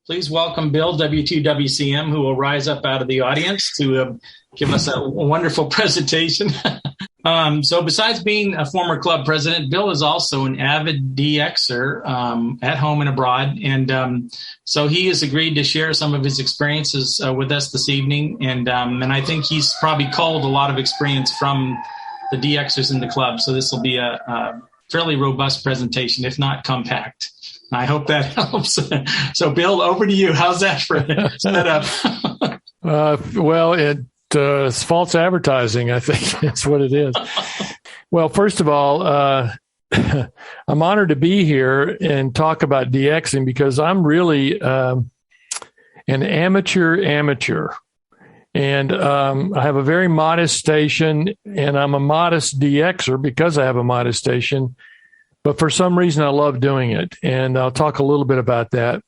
Please welcome Bill, W2WCM, who will rise up out of the audience to give us a wonderful presentation. So besides being a former club president, Bill is also an avid DX'er at home and abroad. And so he has agreed to share some of his experiences with us this evening. And I think he's probably culled a lot of experience from the DX'ers in the club. So this will be a fairly robust presentation, if not compact. I hope that helps. So, Bill, over to you. How's that for setup? It's false advertising, I think. That's what it is. Well, first of all, I'm honored to be here and talk about DXing because I'm really an amateur. And I have a very modest station, and I'm a modest DXer because I have a modest station. But for some reason, I love doing it, and I'll talk a little bit about that.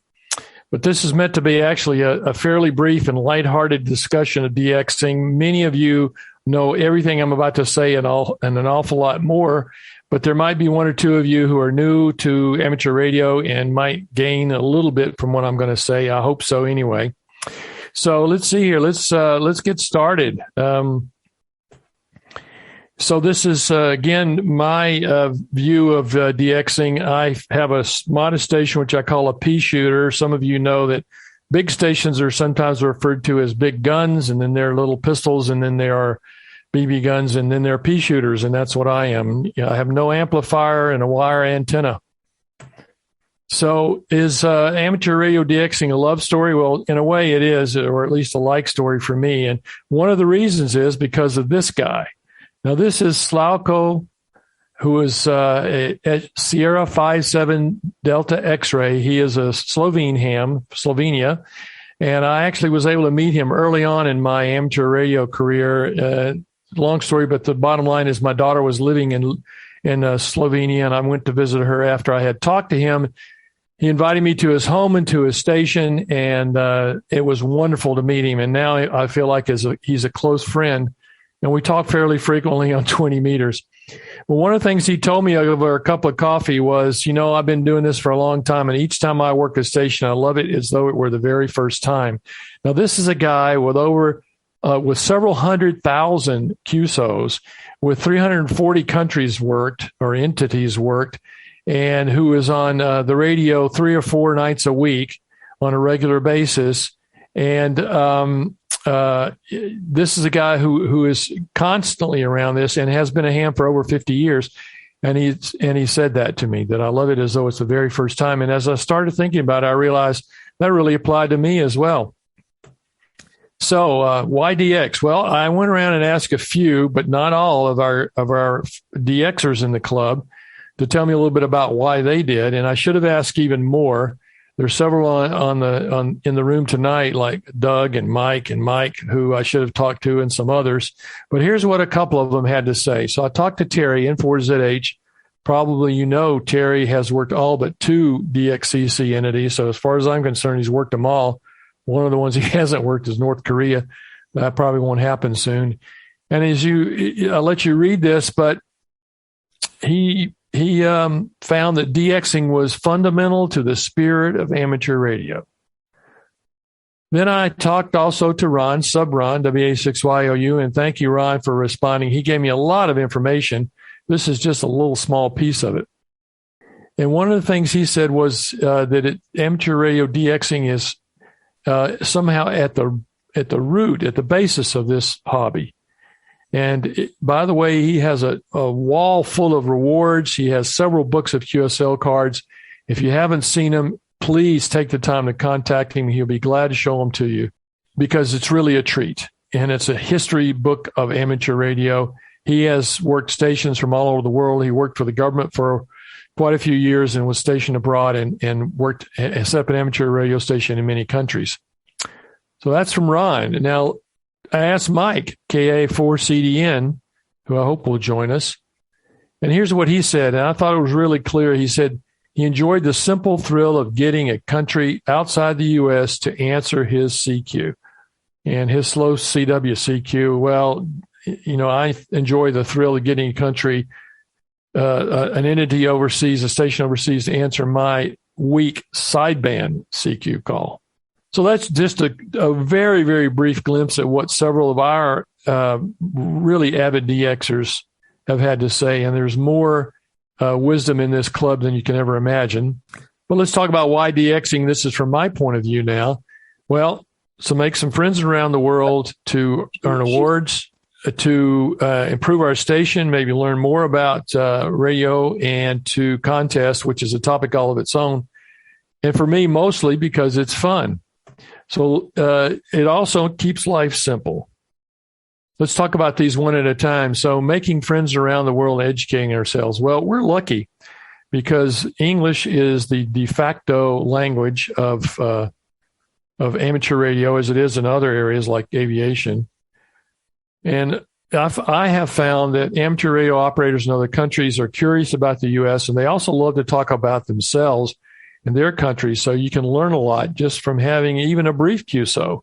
But this is meant to be actually a fairly brief and lighthearted discussion of DXing. Many of you know everything I'm about to say and an awful lot more, but there might be one or two of you who are new to amateur radio and might gain a little bit from what I'm going to say. I hope so anyway. So let's see here. Let's get started. So this is, again, my view of DXing. I have a modest station, which I call a pea-shooter. Some of you know that big stations are sometimes referred to as big guns, and then there are little pistols, and then there are BB guns, and then there are pea-shooters, and that's what I am. I have no amplifier and a wire antenna. So is amateur radio DXing a love story? Well, in a way it is, or at least a like story for me. And one of the reasons is because of this guy. Now, this is Slavko, who is at Sierra 57 Delta X-ray. He is a Slovenia, and I actually was able to meet him early on in my amateur radio career. Long story, but the bottom line is my daughter was living in Slovenia, and I went to visit her after I had talked to him. He invited me to his home and to his station, and it was wonderful to meet him. And now I feel like he's a close friend. And we talk fairly frequently on 20 meters. Well, one of the things he told me over a cup of coffee was, I've been doing this for a long time, and each time I work a station, I love it as though it were the very first time. Now, this is a guy with with several 100,000 QSOs, with 340 countries worked or entities worked, and who is on the radio 3 or 4 nights a week on a regular basis. And this is a guy who is constantly around this and has been a ham for over 50 years. And he said that to me, that I love it as though it's the very first time. And as I started thinking about it, I realized that really applied to me as well. So why DX? Well, I went around and asked a few, but not all of our DXers in the club to tell me a little bit about why they did. And I should have asked even more. There's several in the room tonight, like Doug and Mike, who I should have talked to, and some others. But here's what a couple of them had to say. So I talked to Terry, N4ZH. Probably Terry has worked all but 2 DXCC entities. So as far as I'm concerned, he's worked them all. One of the ones he hasn't worked is North Korea. That probably won't happen soon. And I'll let you read this, but he found that DXing was fundamental to the spirit of amateur radio. Then I talked also to Ron, Sub-Ron, WA6YOU, and thank you, Ron, for responding. He gave me a lot of information. This is just a little small piece of it. And one of the things he said was that amateur radio DXing is somehow at the root, at the basis of this hobby. And by the way, he has a wall full of rewards. He has several books of QSL cards. If you haven't seen them, please take the time to contact him. He'll be glad to show them to you because it's really a treat. And it's a history book of amateur radio. He has worked stations from all over the world. He worked for the government for quite a few years and was stationed abroad and worked set up an amateur radio station in many countries. So that's from Ron. Now, I asked Mike, KA4CDN, who I hope will join us. And here's what he said, and I thought it was really clear. He said he enjoyed the simple thrill of getting a country outside the U.S. to answer his CQ. And his slow CW CQ, well, I enjoy the thrill of getting a country, an entity overseas, a station overseas, to answer my weak sideband CQ call. So that's just a very, very brief glimpse at what several of our really avid DXers have had to say. And there's more wisdom in this club than you can ever imagine. But let's talk about why DXing. This is from my point of view now. Well, so make some friends around the world, to earn awards, to improve our station, maybe learn more about radio, and to contest, which is a topic all of its own. And for me, mostly because it's fun. So it also keeps life simple. Let's talk about these one at a time. So making friends around the world, educating ourselves. Well, we're lucky because English is the de facto language of amateur radio, as it is in other areas like aviation. And I have found that amateur radio operators in other countries are curious about the U.S., and they also love to talk about themselves in their countries. So you can learn a lot just from having even a brief QSO.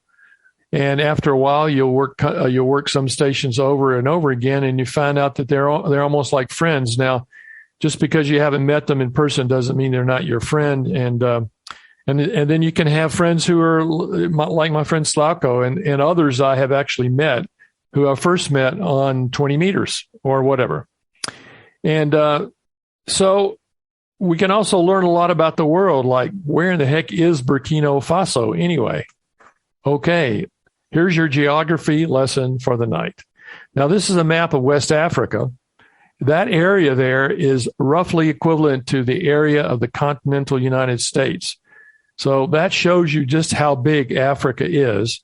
And after a while, you'll work some stations over and over again, and you find out that they're almost like friends. Now, just because you haven't met them in person doesn't mean they're not your friend. And then you can have friends who are like my friend Slavko and others I have actually met, who I first met on 20 meters or whatever. And so we can also learn a lot about the world, like where in the heck is Burkina Faso anyway? Okay, here's your geography lesson for the night. Now, this is a map of West Africa. That area there is roughly equivalent to the area of the continental United States. So that shows you just how big Africa is.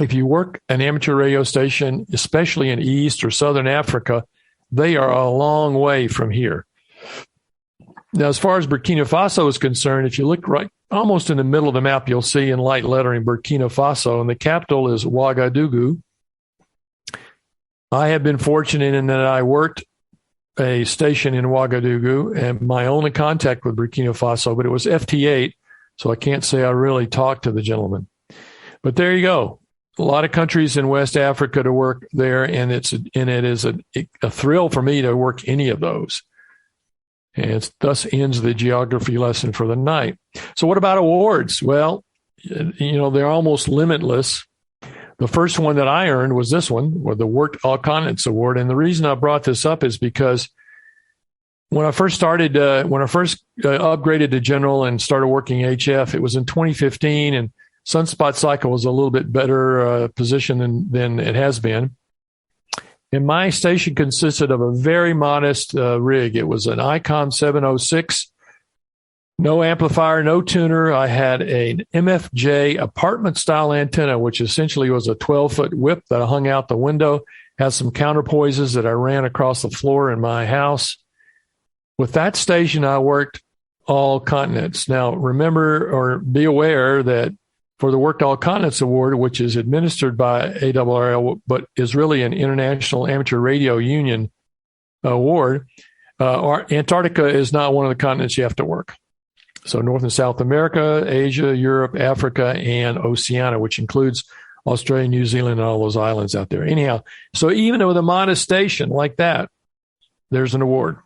If you work an amateur radio station, especially in East or Southern Africa, they are a long way from here. Now, as far as Burkina Faso is concerned, if you look right almost in the middle of the map, you'll see in light lettering Burkina Faso, and the capital is Ouagadougou. I have been fortunate in that I worked a station in Ouagadougou, and my only contact with Burkina Faso, but it was FT8, so I can't say I really talked to the gentleman. But there you go. A lot of countries in West Africa to work there, and it is a thrill for me to work any of those. And it thus ends the geography lesson for the night. So what about awards? Well, they're almost limitless. The first one that I earned was this one, or the Worked All Continents Award. And the reason I brought this up is because when I first upgraded to general and started working HF, it was in 2015, and Sunspot Cycle was a little bit better position than it has been. And my station consisted of a very modest rig. It was an ICOM 706, no amplifier, no tuner. I had an MFJ apartment-style antenna, which essentially was a 12-foot whip that I hung out the window, had some counterpoises that I ran across the floor in my house. With that station, I worked all continents. Now, remember or be aware that for the Worked All Continents Award, which is administered by ARRL, but is really an International Amateur Radio Union award, Antarctica is not one of the continents you have to work. So North and South America, Asia, Europe, Africa, and Oceania, which includes Australia, New Zealand, and all those islands out there. Anyhow, so even with a modest station like that, there's an award.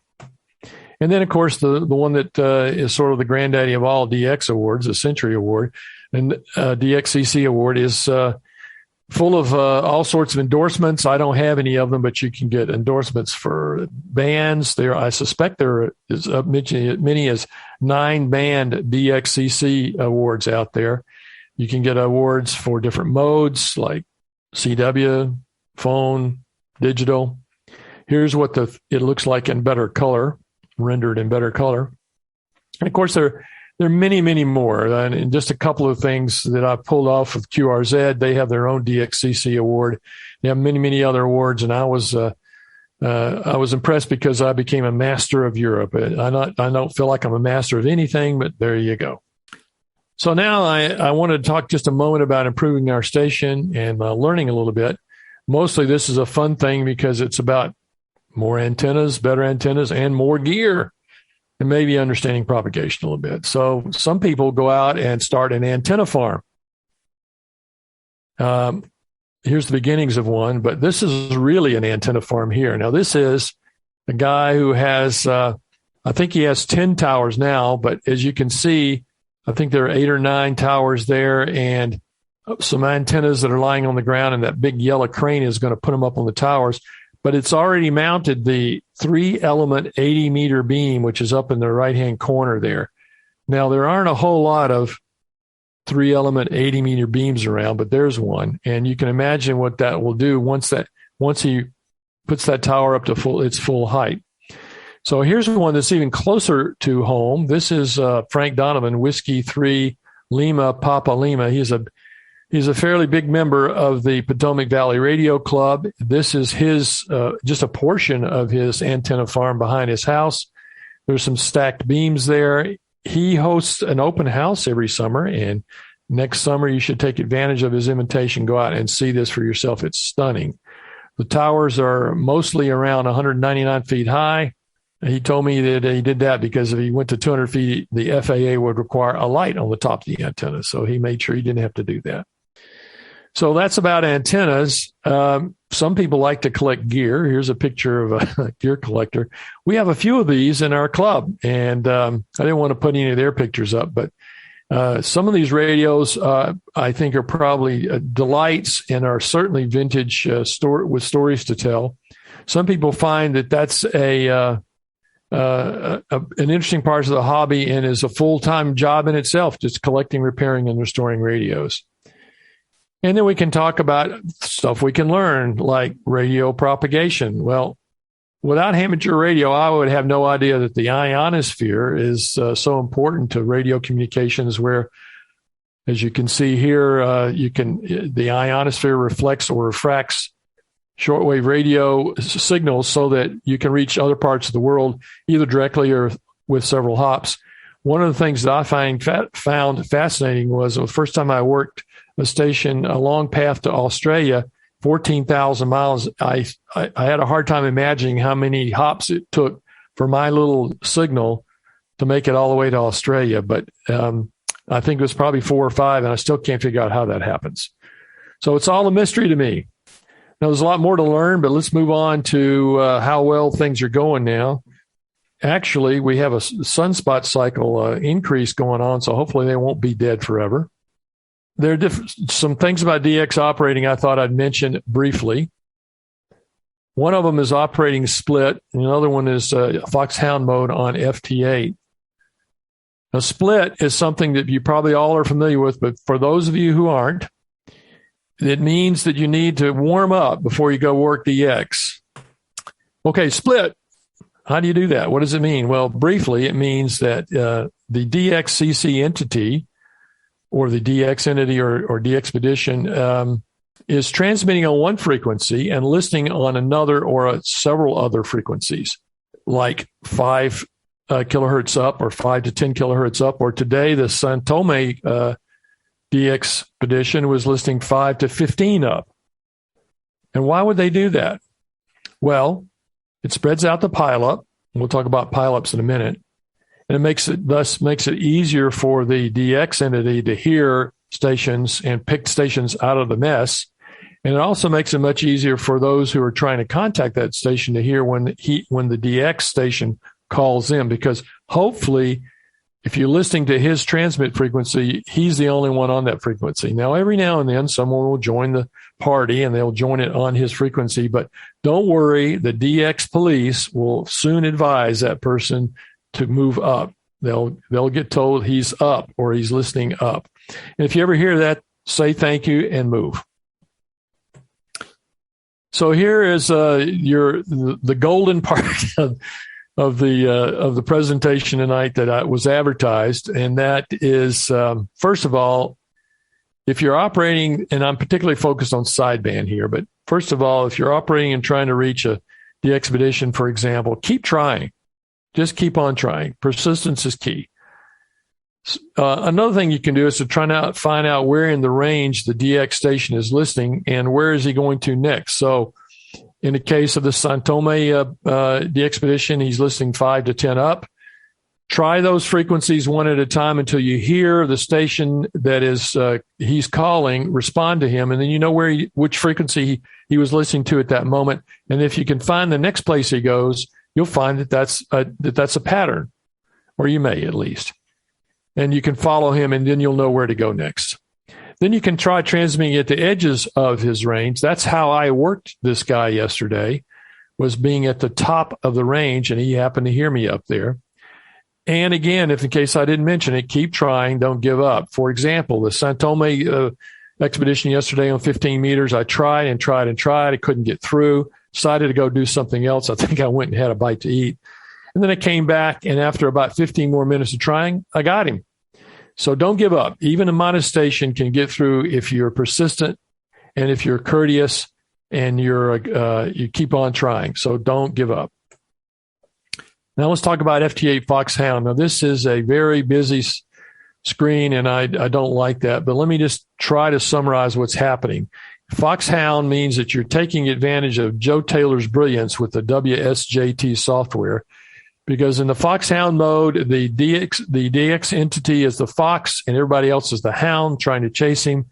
And then, of course, the one that is sort of the granddaddy of all DX awards, the Century Award, and DXCC Award is full of all sorts of endorsements. I don't have any of them, but you can get endorsements for bands. I suspect there is many as 9 band DXCC awards out there. You can get awards for different modes like CW, phone, digital. Here's what it looks like in better color, rendered in better color. And of course, there are many, many more. And just a couple of things that I pulled off with QRZ. They have their own DXCC award. They have many, many other awards. And I was impressed because I became a master of Europe. I don't feel like I'm a master of anything, but there you go. So now I wanted to talk just a moment about improving our station and learning a little bit. Mostly this is a fun thing because it's about more antennas, better antennas, and more gear, and maybe understanding propagation a little bit. So some people go out and start an antenna farm. Here's the beginnings of one, but this is really an antenna farm here. Now, this is a guy who has, I think he has 10 towers now, but as you can see, I think there are 8 or 9 towers there, and some antennas that are lying on the ground, and that big yellow crane is going to put them up on the towers. But it's already mounted the 3-element 80-meter beam, which is up in the right-hand corner there. Now, there aren't a whole lot of 3-element 80-meter beams around, but there's one. And you can imagine what that will do once he puts that tower up to its full height. So here's one that's even closer to home. This is Frank Donovan, Whiskey 3 Lima Papa Lima. He's a fairly big member of the Potomac Valley Radio Club. This is his just a portion of his antenna farm behind his house. There's some stacked beams there. He hosts an open house every summer, and next summer you should take advantage of his invitation. Go out and see this for yourself. It's stunning. The towers are mostly around 199 feet high. He told me that he did that because if he went to 200 feet, the FAA would require a light on the top of the antenna. So he made sure he didn't have to do that. So that's about antennas. Some people like to collect gear. Here's a picture of a gear collector. We have a few of these in our club, and I didn't want to put any of their pictures up, but some of these radios I think are probably delights and are certainly vintage with stories to tell. Some people find that that's an interesting part of the hobby and is a full-time job in itself, just collecting, repairing, and restoring radios. And then we can talk about stuff we can learn, like radio propagation. Well, without amateur radio, I would have no idea that the ionosphere is so important to radio communications, where, as you can see here, the ionosphere reflects or refracts shortwave radio signals so that you can reach other parts of the world, either directly or with several hops. One of the things that I found fascinating was the first time I worked a station, a long path to Australia, 14,000 miles. I had a hard time imagining how many hops it took for my little signal to make it all the way to Australia. But I think it was probably 4 or 5, and I still can't figure out how that happens. So it's all a mystery to me. Now, there's a lot more to learn, but let's move on to how well things are going now. Actually, we have a sunspot cycle increase going on, so hopefully they won't be dead forever. There are some things about DX operating I thought I'd mention briefly. One of them is operating split, and another one is Foxhound mode on FT8. Now, split is something that you probably all are familiar with, but for those of you who aren't, it means that you need to warm up before you go work DX. Okay, split. How do you do that? What does it mean? Well, briefly, it means that the DXCC entity, or the DX entity or DXpedition, is transmitting on one frequency and listening on another or several other frequencies, like 5 kilohertz up or 5 to 10 kilohertz up. Or today, the São Tomé DXpedition was listening 5 to 15 up. And why would they do that? Well, it spreads out the pileup. We'll talk about pileups in a minute. And it thus makes it easier for the DX entity to hear stations and pick stations out of the mess. And it also makes it much easier for those who are trying to contact that station to hear when the DX station calls in, because hopefully, if you're listening to his transmit frequency, he's the only one on that frequency. Now, every now and then, someone will join the party and they'll join it on his frequency. But don't worry, the DX police will soon advise that person to move up. They'll get told he's up or he's listening up. And if you ever hear that, say thank you and move. So here is the golden part of the presentation tonight that was advertised, and that is first of all, if you're operating, and I'm particularly focused on sideband here, but first of all, if you're operating and trying to reach the DXpedition, for example, keep trying. Just keep on trying. Persistence is key. Another thing you can do is to try to find out where in the range the DX station is listening and where is he going to next. So in the case of the São Tomé DXpedition, he's listening 5 to 10 up. Try those frequencies one at a time until you hear the station that is he's calling respond to him, and then you know which frequency he was listening to at that moment. And if you can find the next place he goes, you'll find that that's a pattern, or you may at least. and you can follow him, and then you'll know where to go next. Then you can try transmitting at the edges of his range. That's how I worked this guy yesterday, was being at the top of the range, and he happened to hear me up there. And again, if in case I didn't mention it, keep trying, don't give up. For example, the San Tome expedition yesterday on 15 meters, I tried and tried and tried. I couldn't get through, decided to go do something else. I think I went and had a bite to eat. And then I came back, and after about 15 more minutes of trying, I got him. So don't give up. Even a modest station can get through if you're persistent and if you're courteous and you keep on trying. So don't give up. Now let's talk about FT8 Foxhound. Now this is a very busy screen, and I don't like that, but let me just try to summarize what's happening. Foxhound means that you're taking advantage of Joe Taylor's brilliance with the WSJT software, because in the Foxhound mode, the DX entity is the fox and everybody else is the hound trying to chase him.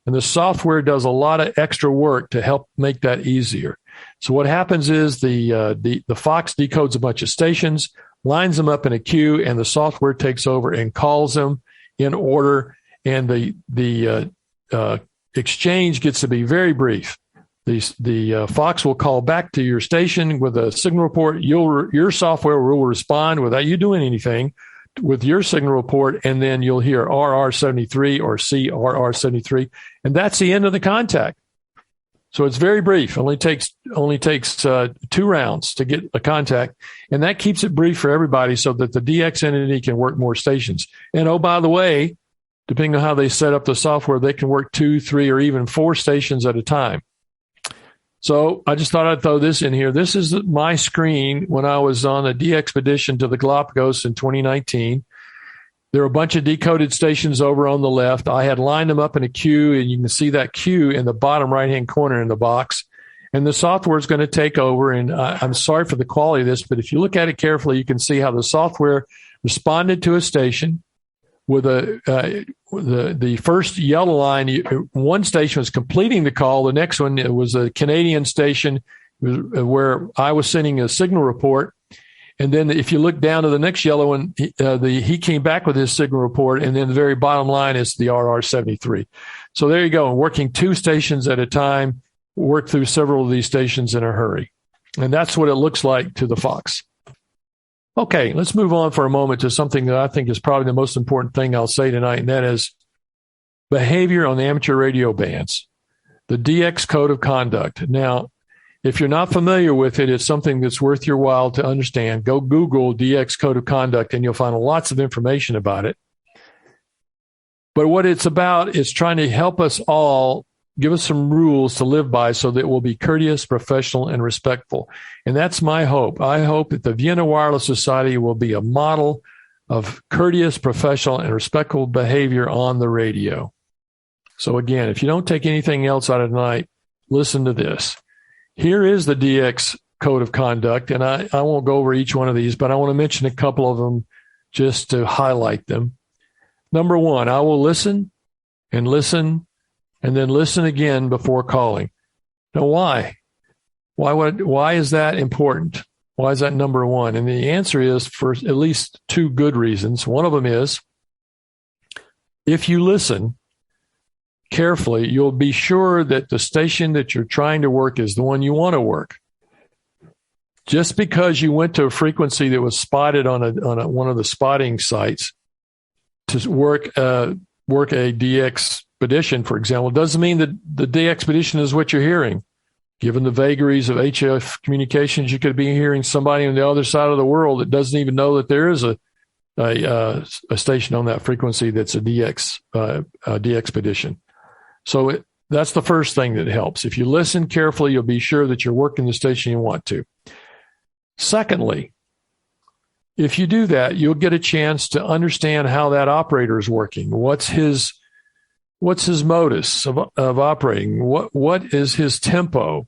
And the software does a lot of extra work to help make that easier. So what happens is the fox decodes a bunch of stations, lines them up in a queue, and the software takes over and calls them in order. And the exchange gets to be very brief. The fox will call back to your station with a signal report. Your software will respond without you doing anything with your signal report, and then you'll hear RR73 or CRR73, and that's the end of the contact. So it's very brief. Only takes 2 rounds to get a contact, and that keeps it brief for everybody so that the DX entity can work more stations. And oh, by the way, depending on how they set up the software, they can work 2, 3, or even 4 stations at a time. So I just thought I'd throw this in here. This is my screen when I was on a DXpedition to the Galapagos in 2019. There were a bunch of decoded stations over on the left. I had lined them up in a queue, and you can see that queue in the bottom right-hand corner in the box. And the software is going to take over, and I'm sorry for the quality of this, but if you look at it carefully, you can see how the software responded to a station with the first yellow line. One station was completing the call. The next one, it was a Canadian station where I was sending a signal report. And then if you look down to the next yellow one, he came back with his signal report. And then the very bottom line is the RR73. So there you go. Working 2 stations at a time, work through several of these stations in a hurry. And that's what it looks like to the Fox. Okay, let's move on for a moment to something that I think is probably the most important thing I'll say tonight, and that is behavior on the amateur radio bands, the DX Code of Conduct. Now, if you're not familiar with it, it's something that's worth your while to understand. Go Google DX Code of Conduct, and you'll find lots of information about it. But what it's about is trying to help us all, give us some rules to live by so that we'll be courteous, professional, and respectful. And that's my hope. I hope that the Vienna Wireless Society will be a model of courteous, professional, and respectful behavior on the radio. So again, if you don't take anything else out of tonight, listen to this. Here is the DX Code of Conduct, and I won't go over each one of these, but I want to mention a couple of them just to highlight them. Number 1, I will listen and listen and then listen again before calling. Now, why? Why is that important? Why is that number 1? And the answer is for at least 2 good reasons. One of them is, if you listen carefully, you'll be sure that the station that you're trying to work is the one you want to work. Just because you went to a frequency that was spotted on one of the spotting sites to work a DXpedition, for example, doesn't mean that the DXpedition is what you're hearing. Given the vagaries of HF communications, you could be hearing somebody on the other side of the world that doesn't even know that there is a station on that frequency that's a DXpedition. So that's the first thing that helps. If you listen carefully, you'll be sure that you're working the station you want to. Secondly, if you do that, you'll get a chance to understand how that operator is working. What's his modus of operating? What is his tempo?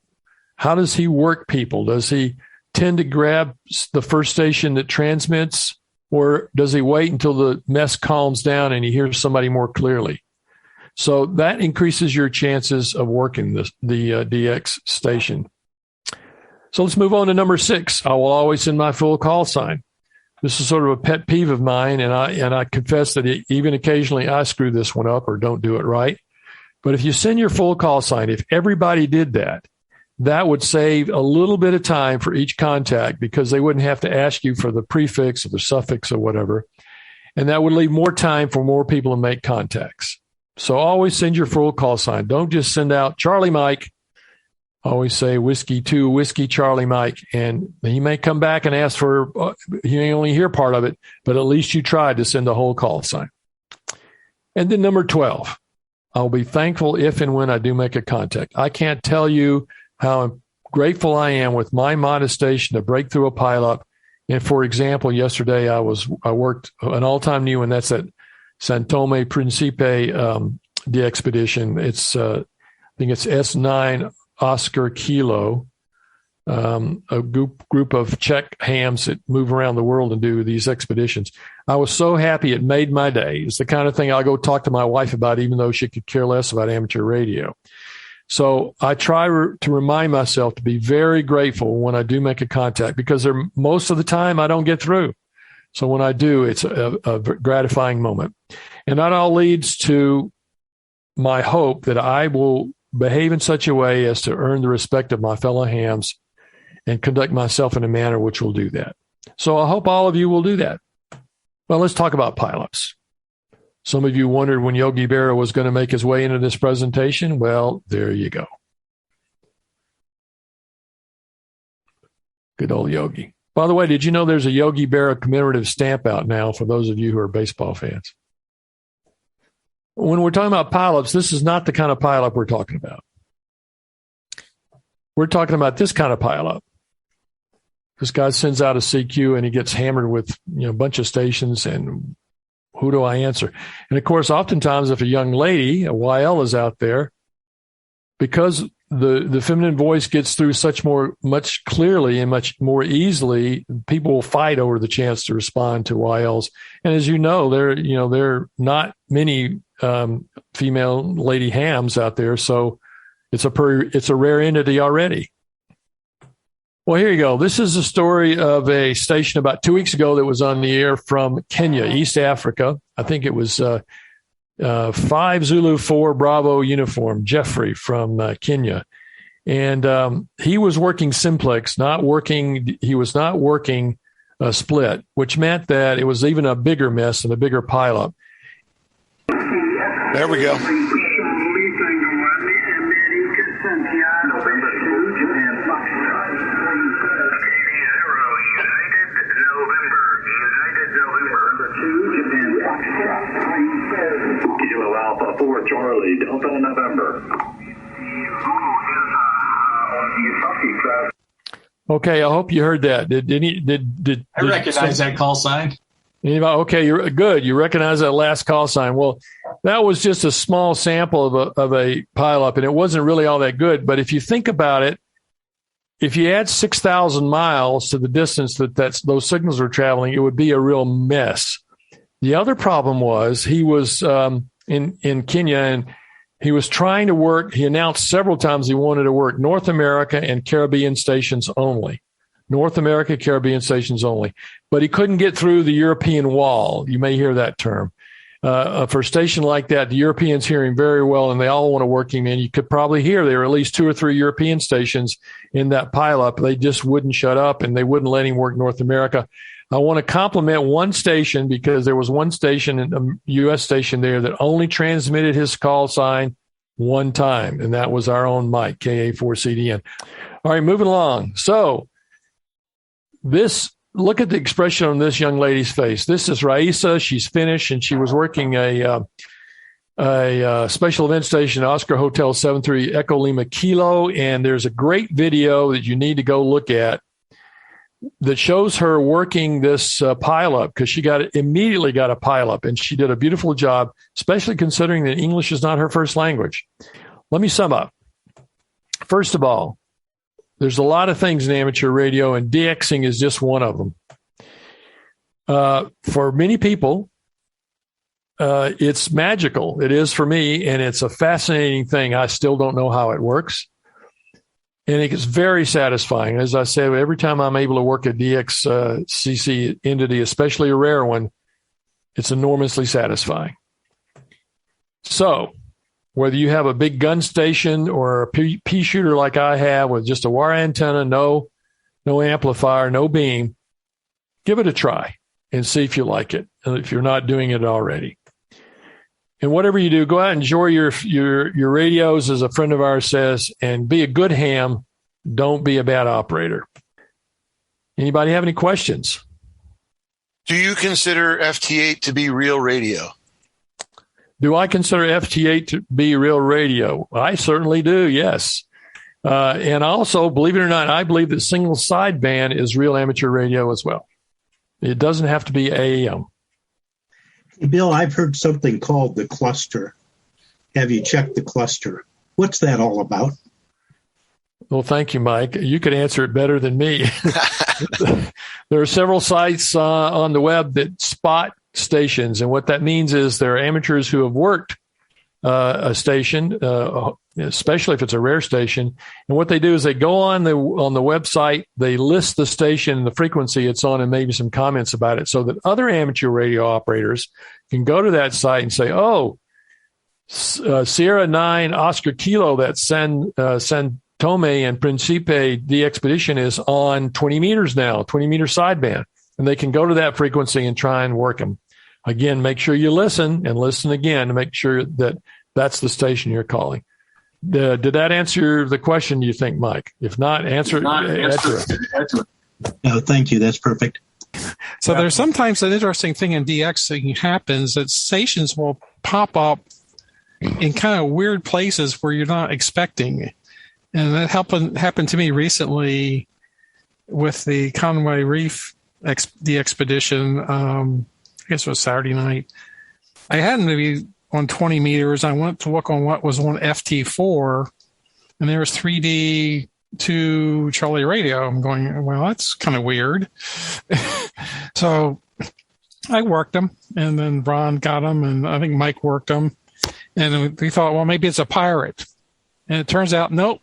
How does he work people? Does he tend to grab the first station that transmits, or does he wait until the mess calms down and he hears somebody more clearly? So that increases your chances of working the DX station. So let's move on to number 6. I will always send my full call sign. This is sort of a pet peeve of mine, and I confess that even occasionally I screw this one up or don't do it right. But if you send your full call sign, if everybody did that, that would save a little bit of time for each contact because they wouldn't have to ask you for the prefix or the suffix or whatever. And that would leave more time for more people to make contacts. So always send your full call sign. Don't just send out Charlie Mike. Always say Whiskey 2, Whiskey Charlie Mike. And he may come back and ask for, you may only hear part of it, but at least you tried to send the whole call sign. And then number 12, I'll be thankful if and when I do make a contact. I can't tell you how grateful I am with my modest station to break through a pileup. And for example, yesterday I worked an all-time new one. That's at San Tome Principe, the expedition. It's I think it's S9 Oscar Kilo, a group of Czech hams that move around the world and do these expeditions. I was so happy it made my day. It's the kind of thing I'll go talk to my wife about, even though she could care less about amateur radio. So I try to remind myself to be very grateful when I do make a contact because most of the time I don't get through. So when I do, it's a gratifying moment. And that all leads to my hope that I will behave in such a way as to earn the respect of my fellow hams and conduct myself in a manner which will do that. So I hope all of you will do that. Well, let's talk about Pileups. Some of you wondered when Yogi Berra was going to make his way into this presentation. Well, there you go. Good old Yogi. By the way, did you know there's a Yogi Berra commemorative stamp out now for those of you who are baseball fans? When we're talking about pileups, this is not the kind of pileup we're talking about. We're talking about this kind of pileup. This guy sends out a CQ and he gets hammered with a bunch of stations, and who do I answer? And of course, oftentimes if a young lady, a YL, is out there, because the feminine voice gets through much clearly and much more easily, people will fight over the chance to respond to YLs. And as you know, there are not many female lady hams out there, so it's a rare entity already. Well, here you go. This is a story of a station about 2 weeks ago that was on the air from Kenya, East Africa. I think it was 5 Zulu 4 Bravo uniform, Jeffrey from Kenya. And he was working simplex, he was not working split, which meant that it was even a bigger mess and a bigger pileup. There we go. Kilo Alpha 4 Charlie, Delta November. Okay, I hope you heard that. Did I recognize that call sign. Anybody? Okay, you're good. You recognize that last call sign. Well, that was just a small sample of a pileup, and it wasn't really all that good. But if you think about it, if you add 6,000 miles to the distance those signals were traveling, it would be a real mess. The other problem was he was in Kenya, and he was trying to work. He announced several times he wanted to work North America and Caribbean stations only. North America, Caribbean stations only. But he couldn't get through the European wall. You may hear that term. For a station like that, the Europeans hear him very well, and they all want to work him in. You could probably hear there were at least 2 or 3 European stations in that pileup. They just wouldn't shut up, and they wouldn't let him work North America. I want to compliment one station because there was one station, a U.S. station there, that only transmitted his call sign one time, and that was our own Mike, KA4CDN. All right, moving along. So look at the expression on this young lady's face. This is Raisa. She's Finnish, and she was working a special event station, Oscar Hotel 73 Echo Lima Kilo, and there's a great video that you need to go look at that shows her working this pileup, because she immediately got a pileup, and she did a beautiful job, especially considering that English is not her first language. Let me sum up. First of all, there's a lot of things in amateur radio, and DXing is just one of them. For many people, it's magical. It is for me, and it's a fascinating thing. I still don't know how it works. And it's very satisfying. As I said, every time I'm able to work a DX CC entity, especially a rare one, it's enormously satisfying. So whether you have a big gun station or a pea-shooter like I have with just a wire antenna, no amplifier, no beam, give it a try and see if you like it, if you're not doing it already. And whatever you do, go out and enjoy your radios, as a friend of ours says, and be a good ham. Don't be a bad operator. Anybody have any questions? Do you consider FT8 to be real radio? Do I consider FT8 to be real radio? I certainly do, yes. And also, believe it or not, I believe that single sideband is real amateur radio as well. It doesn't have to be AM. Bill, I've heard something called the cluster. Have you checked the cluster? What's that all about? Well, thank you, Mike. You could answer it better than me. There are several sites on the web that spot stations, and what that means is there are amateurs who have worked a station, especially if it's a rare station. And what they do is they go on the website, they list the station and the frequency it's on and maybe some comments about it, so that other amateur radio operators can go to that site and say, oh, Sierra 9 Oscar Kilo, that San Tome and Principe, the expedition is on 20 meters now, 20 meter sideband. And they can go to that frequency and try and work them. Again, make sure you listen and listen again to make sure that that's the station you're calling. Did that answer the question, you think, Mike? If not, answer it. No, thank you. That's perfect. So there's sometimes an interesting thing in DXing happens that stations will pop up in kind of weird places where you're not expecting. And that happened to me recently with the Conway Reef the expedition. I guess it was Saturday night. I happened to be on 20 meters. I went to look on what was on FT4, and there was 3D to Charlie radio. I'm going, well, that's kind of weird. So I worked them, and then Ron got them, and I think Mike worked them. And we thought, well, maybe it's a pirate. And it turns out, nope,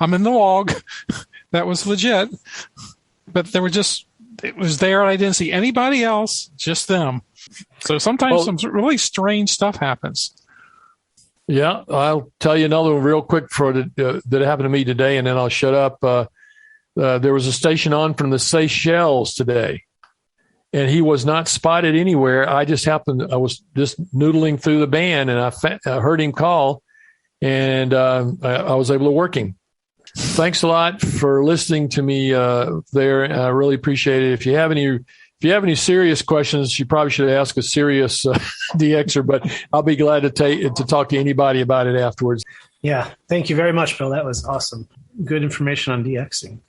I'm in the log. That was legit. But it was there, and I didn't see anybody else, just them. So sometimes some really strange stuff happens. Yeah, I'll tell you another one real quick that happened to me today, and then I'll shut up. There was a station on from the Seychelles today, and he was not spotted anywhere. I was just noodling through the band, and I heard him call, and I was able to work him. Thanks a lot for listening to me there. I really appreciate it. If you have any serious questions, you probably should ask a serious DXer, but I'll be glad to talk to anybody about it afterwards. Yeah. Thank you very much, Bill. That was awesome. Good information on DXing.